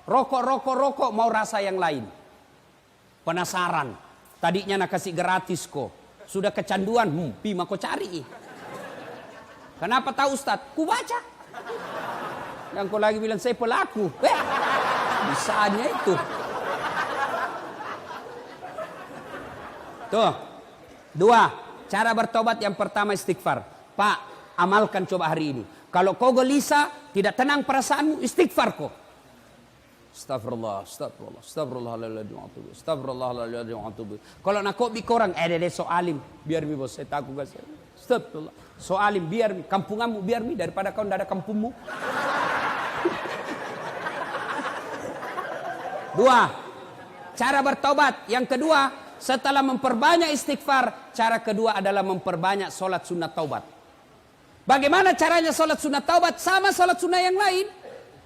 Rokok, mau rasa yang lain. Penasaran. Tadinya nak kasih gratis kok. Sudah kecanduan, pima kau cari. Kenapa tahu Ustadz? Ku baca. Yang kau lagi bilang saya pelaku. Bisanya itu. Tuh. 2. Cara bertobat yang pertama istighfar. Pak, amalkan coba hari ini. Kalau kau gelisah, tidak tenang perasaanmu, istighfar kau. Astagfirullahaladzim. Kalau nak kau bikorang, so alim, biar mi bos, saya takut gak saya. Astagfirullah. So alim, biar mi, kampunganmu biar mi, daripada kau tidak ada kampungmu. 2. Cara bertobat. Yang kedua, setelah memperbanyak istighfar, cara kedua adalah memperbanyak sholat sunat taubat. Bagaimana caranya sholat sunat taubat? Sama sholat sunnah yang lain.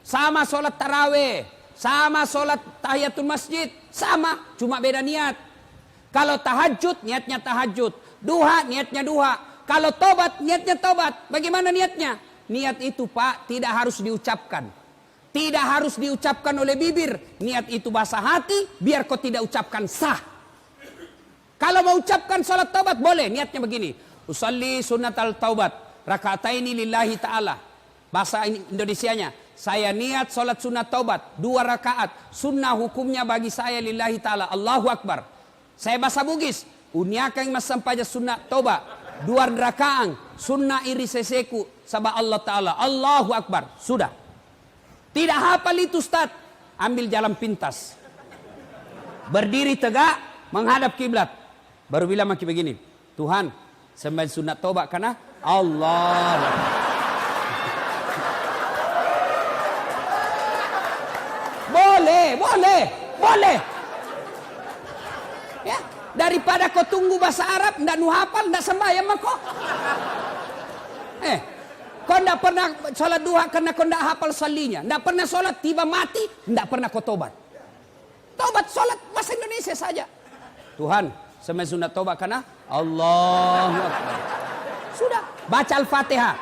Sama sholat taraweh. Sama sholat tahiyatul masjid. Sama, cuma beda niat. Kalau tahajud, niatnya tahajud. Duha, niatnya duha. Kalau taubat, niatnya taubat. Bagaimana niatnya? Niat itu Pak, tidak harus diucapkan. Tidak harus diucapkan oleh bibir. Niat itu bahasa hati, biar kau tidak ucapkan sah. Kalau mau ucapkan sholat taubat boleh, niatnya begini. Usalli sunnatal taubat. Raka'ataini lillahi ta'ala. Bahasa Indonesianya. Saya niat sholat sunat taubat. 2 rakaat. Sunnah hukumnya bagi saya lillahi ta'ala. Allahu Akbar. Saya bahasa Bugis. Uniakang masampaja sunat taubat. 2 rakaat. Sunnah iri seseku. Sabah Allah ta'ala. Allahu Akbar. Sudah. Tidak hafal itu Ustaz. Ambil jalan pintas. Berdiri tegak. Menghadap kiblat. Baru bilang maki begini. Tuhan. Sembahyang sunat taubat karena Allah. Boleh. Ya, daripada kau tunggu bahasa Arab, ndak nu hafal, ndak sembahyang mah kau. Kau ndak pernah sholat duha karena kau ndak hafal salinya, ndak pernah sholat tiba mati, ndak pernah kau tobat. Tobat sholat bahasa Indonesia saja. Tuhan, sembahyang sunat taubat karena Allahu Akbar. Sudah, baca Al-Fatihah.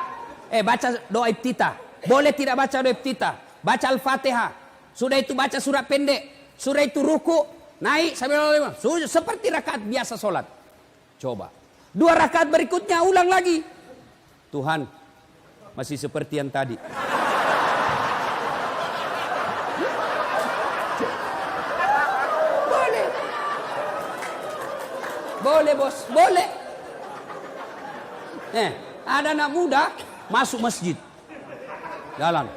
Baca doa iftitah. Boleh tidak baca doa iftitah. Baca Al-Fatihah. Sudah itu baca surat pendek. Sudah itu ruku, naik sampai seperti rakaat biasa sholat. Coba. 2 rakaat berikutnya ulang lagi. Tuhan, masih seperti yang tadi. Boleh bos, boleh. Ada anak muda masuk masjid. Jalan.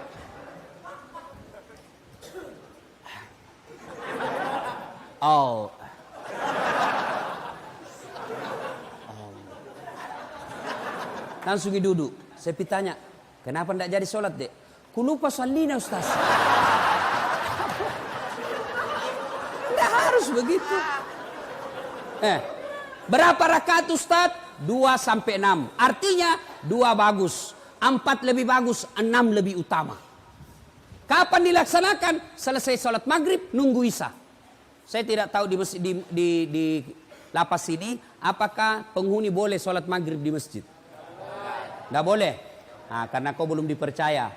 Langsung duduk. Saya tanya, kenapa tidak jadi sholat dek? Ku lupa salina Ustaz. Tidak harus begitu. Berapa rakaat Ustaz? 2-6. Artinya 2 bagus, 4 lebih bagus, 6 lebih utama. Kapan dilaksanakan? Selesai sholat maghrib, nunggu isya. Saya tidak tahu di lapas ini apakah penghuni boleh sholat maghrib di masjid. Tidak boleh. Nah, karena kau belum dipercaya.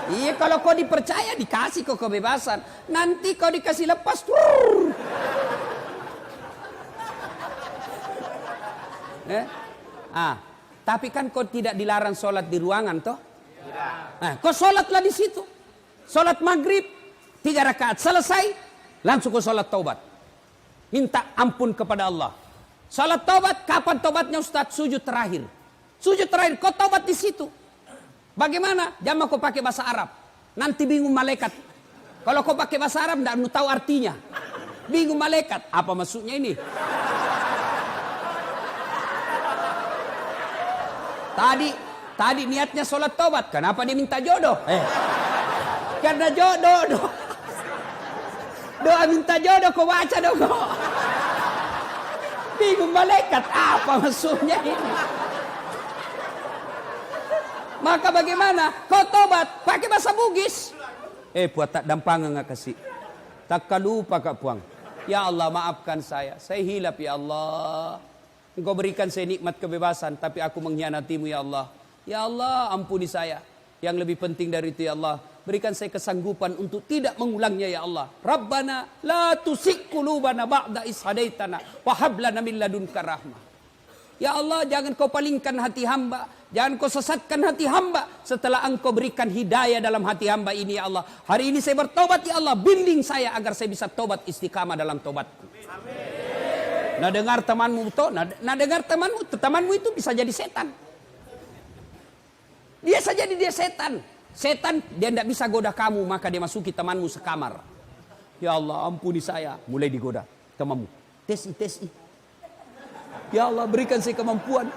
Iya, kalau kau dipercaya dikasih kau kebebasan. Nanti kau dikasih lepas. Tapi kan kau tidak dilarang sholat di ruangan toh? Tidak. Kau sholatlah di situ. Sholat maghrib 3 rakaat selesai, langsung ke sholat taubat. Minta ampun kepada Allah. Sholat taubat, kapan taubatnya Ustaz? Sujud terakhir. Sujud terakhir, kau taubat di situ. Bagaimana? Jangan kau pakai bahasa Arab. Nanti bingung malaikat. Kalau kau pakai bahasa Arab, tidak mau tahu artinya. Bingung malaikat. Apa maksudnya ini? Tadi niatnya sholat taubat. Kenapa dia minta jodoh? Karena jodoh. Doa minta jodoh, kau baca dong. Bingung malaikat. Apa maksudnya ini? Maka bagaimana? Kau tobat pakai bahasa Bugis. Puat tak dampangan nggak kasih. Tak lupa kak puang. Ya Allah maafkan saya hilap ya Allah. Engkau berikan saya nikmat kebebasan, tapi aku mengkhianatimu ya Allah. Ya Allah ampuni saya. Yang lebih penting dari itu ya Allah, berikan saya kesanggupan untuk tidak mengulangnya ya Allah. Rabbana la tusik qulubana ba'da is hadaitana wa hab lana min ladunka rahmah. Ya Allah, jangan kau palingkan hati hamba. Jangan kau sesatkan hati hamba setelah engkau berikan hidayah dalam hati hamba ini ya Allah. Hari ini saya bertobat ya Allah. Bimbing saya agar saya bisa tobat istiqamah dalam tobatku. Amin. Nah dengar temanmu toh, nah dengar temanmu itu bisa jadi setan. Dia saja dia setan. Setan dia tidak bisa goda kamu, maka dia masuki temanmu sekamar. Ya Allah ampuni saya. Mulai digoda temanmu. Tesi. Ya Allah berikan saya kemampuan.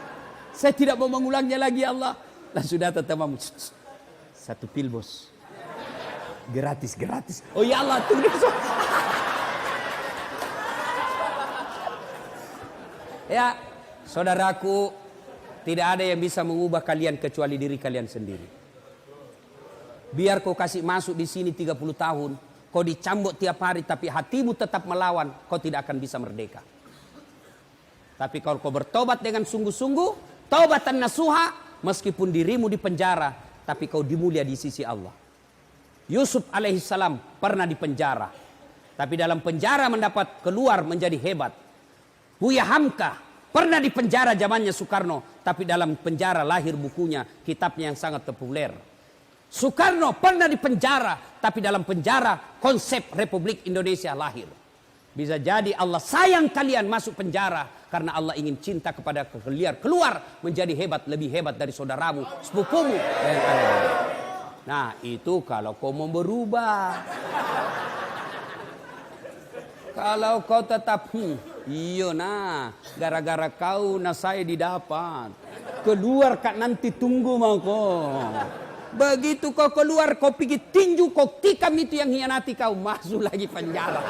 Saya tidak mau mengulangnya lagi ya Allah. Langsung datang temanmu. 1 pil bos. Gratis. Oh ya Allah tunggu. Ya saudaraku, tidak ada yang bisa mengubah kalian kecuali diri kalian sendiri. Biar kau kasih masuk di sini 30 tahun. Kau dicambuk tiap hari tapi hatimu tetap melawan. Kau tidak akan bisa merdeka. Tapi kalau kau bertobat dengan sungguh-sungguh, taubatan nasuha, meskipun dirimu di penjara, tapi kau dimulia di sisi Allah. Yusuf alaihissalam pernah di penjara, tapi dalam penjara mendapat keluar menjadi hebat. Buya Hamka pernah di penjara zamannya Soekarno, tapi dalam penjara lahir bukunya, kitabnya yang sangat populer. Soekarno pernah di penjara, tapi dalam penjara konsep Republik Indonesia lahir. Bisa jadi Allah sayang kalian masuk penjara karena Allah ingin cinta kepada kalian keluar menjadi hebat, lebih hebat dari saudaramu, sepupumu. Nah itu kalau kau mau berubah. Kalau kau tetap iya nah gara-gara kau nah saya didapat. Keluar kak nanti tunggu mau kau. Begitu kau keluar kau pergi tinju kau tikam itu yang hianati kau, masuk lagi penjara.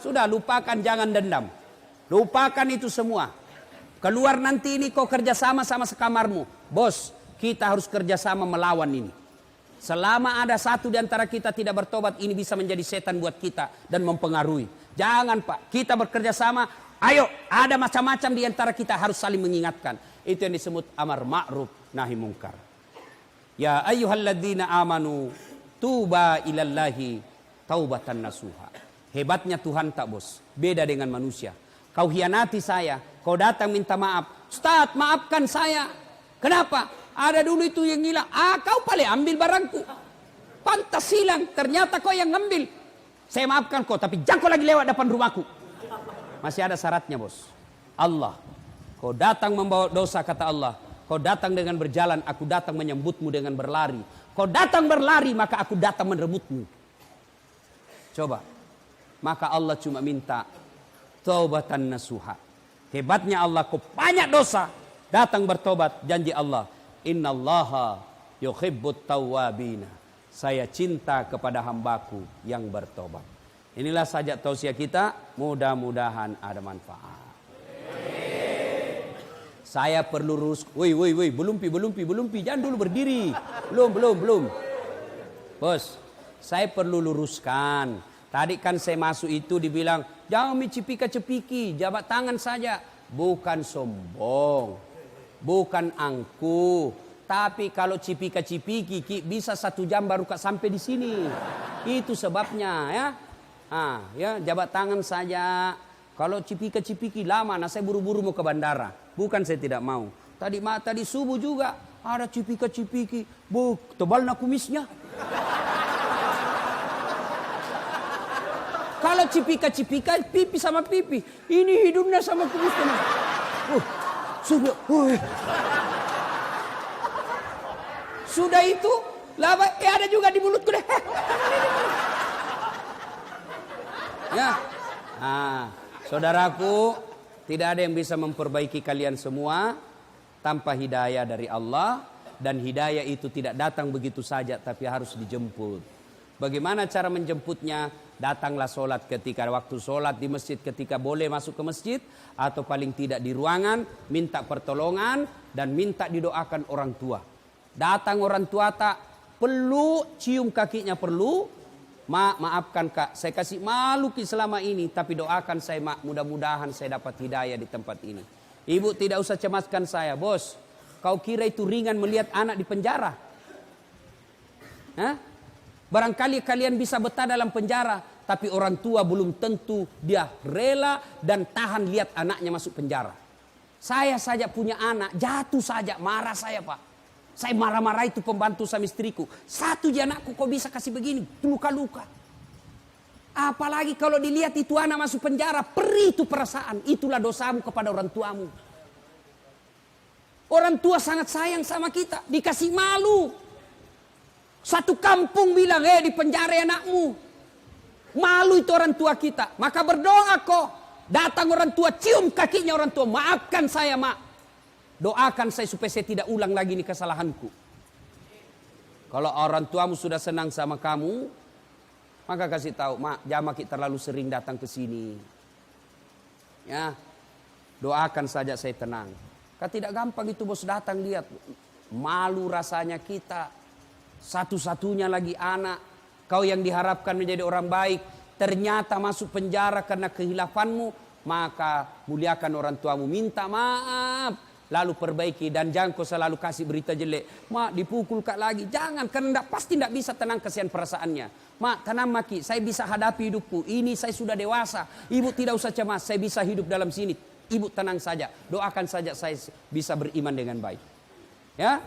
Sudah lupakan, jangan dendam. Lupakan itu semua. Keluar nanti ini kau kerjasama sama sekamarmu. Bos, kita harus kerjasama melawan ini. Selama ada satu di antara kita tidak bertobat, ini bisa menjadi setan buat kita dan mempengaruhi. Jangan Pak, kita bekerjasama. Ayo, ada macam-macam di antara kita harus saling mengingatkan. Itu yang disebut amar ma'ruf nahi mungkar. Ya ayyuhalladzina amanu tuba ilallahi taubatan nasuha. Hebatnya Tuhan tak bos, beda dengan manusia. Kau hianati saya, kau datang minta maaf. Ustaz maafkan saya. Kenapa? Ada dulu itu yang hilang. Kau paling ambil barangku. Pantas hilang, ternyata kau yang ngambil. Saya maafkan kau, tapi jangan kau lagi lewat depan rumahku. Masih ada syaratnya bos. Allah, kau datang membawa dosa kata Allah. Kau datang dengan berjalan, aku datang menyambutmu dengan berlari. Kau datang berlari, maka aku datang merebutmu. Coba. Maka Allah cuma minta taubatan nasuha. Hebatnya Allah, kau banyak dosa, datang bertobat. Janji Allah, innallaha yuhibbut tawwabina. Saya cinta kepada hambaku yang bertobat. Inilah saja tausiah kita, mudah-mudahan ada manfaat. Saya perlu lurus. Woi, belum pi. Jangan dulu berdiri. Belum. Bos, saya perlu luruskan. Tadi kan saya masuk itu dibilang, jangan cipika-cepiki, jabat tangan saja. Bukan sombong, bukan angkuh. Tapi kalau cipika-cipiki, bisa 1 jam baru sampai di sini. Itu sebabnya ya. Ya jabat tangan saja. Kalau cipika-cipiki lama, nah saya buru-buru mau ke bandara. Bukan saya tidak mau. Tadi subuh juga ada cipika-cipiki. Tebal nak kumisnya. Kalau cipika-cipika, pipi sama pipi. Ini hidungnya sama kumisnya. Sudah. Sudah itu, laba, ada juga di mulutku deh. Ya. Nah, saudaraku, tidak ada yang bisa memperbaiki kalian semua tanpa hidayah dari Allah. Dan hidayah itu tidak datang begitu saja, tapi harus dijemput. Bagaimana cara menjemputnya? Datanglah sholat ketika waktu sholat di masjid, ketika boleh masuk ke masjid, atau paling tidak di ruangan, minta pertolongan dan minta didoakan orang tua. Datang orang tua tak perlu cium kakinya, perlu. Maafkan kak, saya kasih malu selama ini, tapi doakan saya mak, mudah-mudahan saya dapat hidayah di tempat ini. Ibu tidak usah cemaskan saya, bos. Kau kira itu ringan melihat anak di penjara? Hah? Barangkali kalian bisa betah dalam penjara, tapi orang tua belum tentu dia rela dan tahan lihat anaknya masuk penjara. Saya saja punya anak, jatuh saja, marah saya pak. Saya marah-marah itu pembantu sama istriku. Satu aja anakku kok bisa kasih begini, luka-luka. Apalagi kalau dilihat itu anak masuk penjara, perih itu perasaan. Itulah dosamu kepada orang tuamu. Orang tua sangat sayang sama kita, dikasih malu. Satu kampung bilang, di penjara anakmu. Malu itu orang tua kita. Maka berdoa kok. Datang orang tua, cium kakinya orang tua. Maafkan saya mak. Doakan saya supaya saya tidak ulang lagi ini kesalahanku. Kalau orang tuamu sudah senang sama kamu, maka kasih tahu, mak, jangan kita terlalu sering datang ke sini. Ya, doakan saja saya tenang. Kan tidak gampang itu bos datang lihat. Malu rasanya kita. Satu-satunya lagi anak. Kau yang diharapkan menjadi orang baik. Ternyata masuk penjara karena kehilafanmu. Maka muliakan orang tuamu. Minta maaf. Lalu perbaiki. Dan jangan kau selalu kasih berita jelek. Mak dipukul kak lagi. Jangan. Karena pasti tidak bisa tenang kesian perasaannya. Mak tenang maki. Saya bisa hadapi hidupku. Ini saya sudah dewasa. Ibu tidak usah cemas. Saya bisa hidup dalam sini. Ibu tenang saja, doakan saja saya bisa beriman dengan baik. Ya,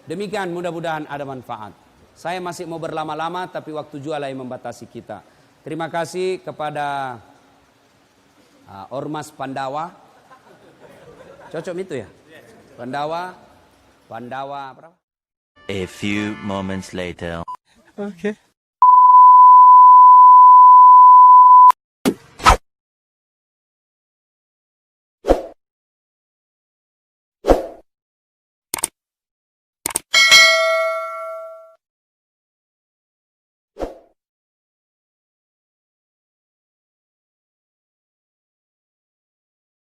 demikian mudah-mudahan ada manfaat. Saya masih mau berlama-lama, tapi waktu jual yang membatasi kita. Terima kasih kepada Ormas Pandawa. Cocok itu ya? Pandawa berapa? A few moments later. Okay.